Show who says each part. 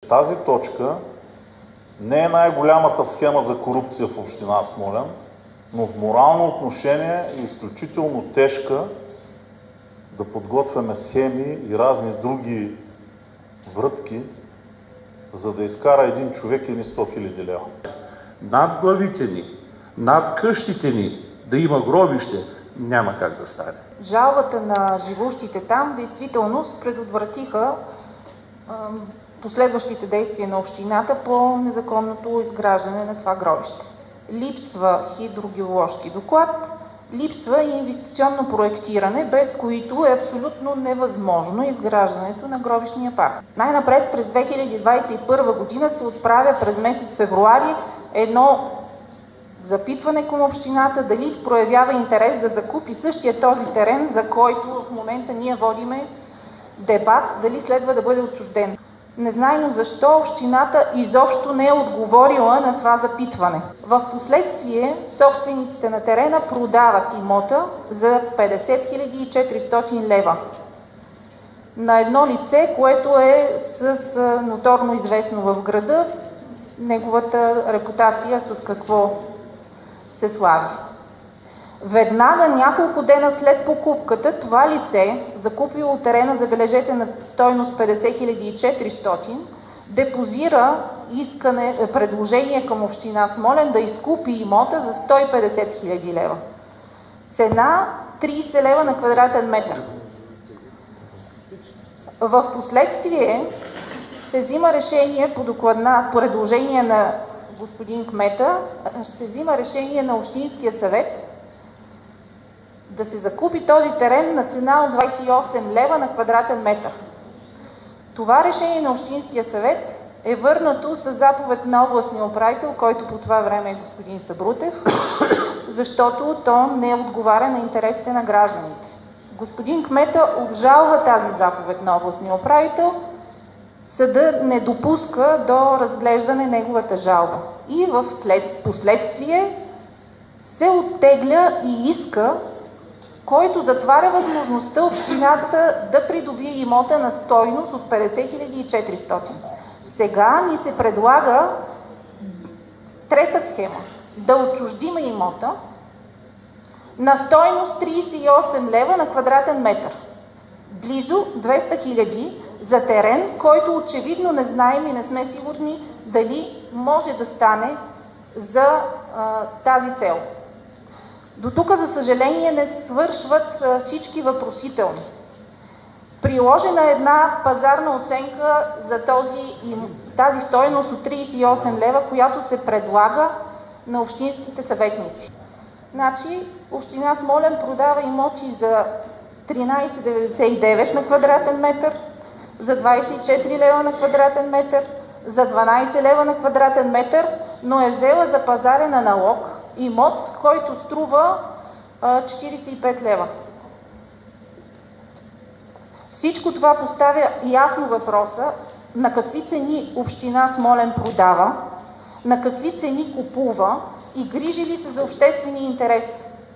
Speaker 1: Тази точка не е най-голямата схема за корупция в община Смолян, но в морално отношение е изключително тежка да подготвяме схеми и разни други врътки, за да изкара един човек или 100 000 лева.
Speaker 2: Над главите ни, над къщите ни да има гробище, няма как да стане.
Speaker 3: Жалбата на живущите там действително предотвратиха последващите действия на общината по незаконното изграждане на това гробище. Липсва хидрогеоложки доклад, липсва и инвестиционно проектиране, без които е абсолютно невъзможно изграждането на гробищния парк. Най-напред през 2021 година се отправя през месец февруари едно запитване към общината дали проявява интерес да закупи същия този терен, за който в момента ние водиме дебат, дали следва да бъде отчужден. Незнайно защо общината изобщо не е отговорила на това запитване. В последствие собствениците на терена продават имота за 50 400 лева на едно лице, което е с ноторно известно в града, неговата репутация с какво се слави. Веднага, няколко дена след покупката, това лице, закупило терена, забележете, на стойност 50 400, депозира предложение към община Смолян да изкупи имота за 150 000 лева. Цена 30 лева на квадратен метър. В последствие се взима решение по предложение на господин кмета, се взима решение на Общинския съвет да се закупи този терен на цена от 28 лева на квадратен метър. Това решение на Общинския съвет е върнато с заповед на областния управител, който по това време е господин Сабрутев, защото то не отговаря на интересите на гражданите. Господин кмета обжалва тази заповед на областния управител, съдът не допуска до разглеждане неговата жалба. И в последствие се оттегля и иска, който затваря възможността общината да придобие имота на стойност от 50 400. Сега ни се предлага трета схема. Да отчуждиме имота на стойност 38 лева на квадратен метър. Близо 200 000 за терен, който очевидно не знаем и не сме сигурни дали може да стане за тази цел. До тук, за съжаление, не свършват всички въпросителни. Приложена е една пазарна оценка за тази стойност от 38 лева, която се предлага на общинските съветници. Значи, община Смолян продава имоти за 13,99 на квадратен метър, за 24 лева на квадратен метър, за 12 лева на квадратен метър, но е взела за пазарен налог имот, който струва 45 лева. Всичко това поставя ясно въпроса на какви цени община Смолян продава, на какви цени купува и грижи ли се за обществения интерес.